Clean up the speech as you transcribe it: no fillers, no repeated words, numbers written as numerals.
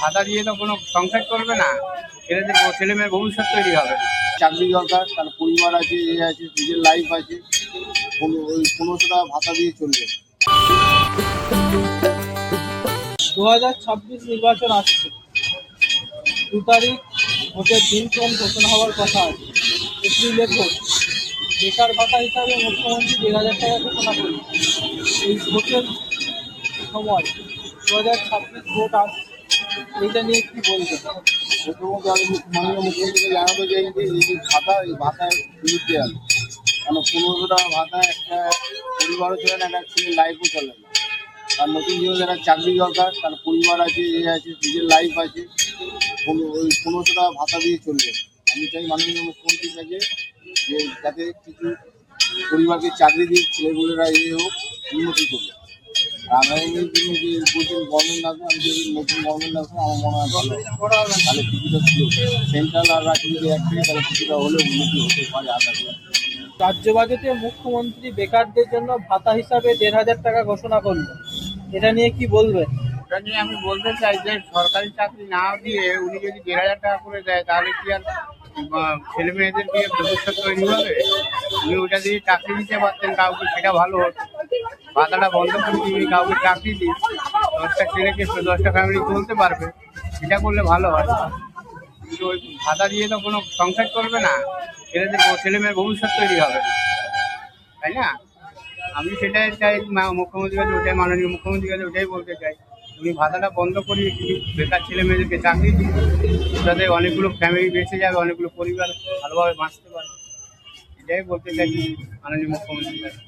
ভাতা দিয়ে তো কোনো সংসার করবে না, ছেলে মেয়ের ভবিষ্যৎ তৈরি হবে। চাকরি দরকার, তার পরিবার আছে, এ আছে, নিজের লাইফ আছে, ওই 1500 টাকা ভাতা দিয়ে চলবে। 2026 নির্বাচন আসছে, 2 তারিখ ভোটের দিনক্ষণ ঘোষণা হওয়ার কথা আছে। এপ্রিলে ভোট। বেকার ভাতা হিসাবে মুখ্যমন্ত্রী 1,000 টাকা ঘোষণা করলেন। এই ভোটের সময় 2026 ভোট আসছে, এইটা নিয়ে কি বলবেন? প্রথমত আমি মাননীয় মুখ্যমন্ত্রীকে জানাতে চাই যে এই যে ভাতা, এই ভাতার বিরুদ্ধে আছে। কারণ 1500 টাকা ভাতা একটা পরিবারও চলে না, একটা ছেলের লাইফও চলে না। আর নতুন জীবনে যারা চাকরি দরকার, তার পরিবার আছে, এ আছে, নিজের লাইফ আছে, ওই 1500 টাকা ভাতা দিয়ে চলবে। আমি চাই মাননীয় মুখ্যমন্ত্রীর কাছে যে যাতে কিছু পরিবারকে চাকরি দিক, ছেলেগুলোরা হোক, উন্নতি করবে। আর আগামী দিনে যে বলছেন গভর্নমেন্ট আসবে, আমি যদি নতুন গভর্নমেন্ট আসবে আমার মনে হয় ভালো, তাহলে কিছুটা ছিল সেন্ট্রাল আর রাজ্য যদি এক থেকে, তাহলে কিছুটা হলেও উন্নতি হতে পারে আশা করি। রাজ্য বাজেটে মুখ্যমন্ত্রী বেকারদের জন্য ভাতা হিসাবে 1,500 টাকা ঘোষণা করলেন। এটা নিয়ে কি বলবেন? ওটা নিয়ে আমি বলতে চাই যে সরকারি চাকরি না দিয়ে উনি যদি 1,500 টাকা করে দেয়, তাহলে কি আর ছেলে মেয়েদের দিয়ে ভবিষ্যৎ তৈরি হবে? উনি ওটা দিয়ে চাকরি দিতে পারতেন কাউকে, সেটা ভালো হতো। ভাতাটা বন্ধ করে দিয়ে উনি কাউকে চাকরি দিন, 10টা ছেলেকে 10টা ফ্যামিলি চলতে পারবে, সেটা করলে ভালো হয়। কিন্তু ওই ভাতা দিয়ে তো কোনো সংসার করবে না, ছেলে মেয়ের ভবিষ্যৎ তৈরি হবে, তাই না? আমি সেটাই চাই মুখ্যমন্ত্রীর কাছে, ওটাই মাননীয় মুখ্যমন্ত্রীর কাছে ওটাই বলতে চাই, উনি ভাতাটা বন্ধ করিয়ে কিছু বেকার ছেলে মেয়েদেরকে চাকরি দিন, যাতে অনেকগুলো ফ্যামিলি বেঁচে যাবে, অনেকগুলো পরিবার ভালোভাবে বাঁচতে পারবে। এটাই বলতে চাই মাননীয় মুখ্যমন্ত্রীর কাছে।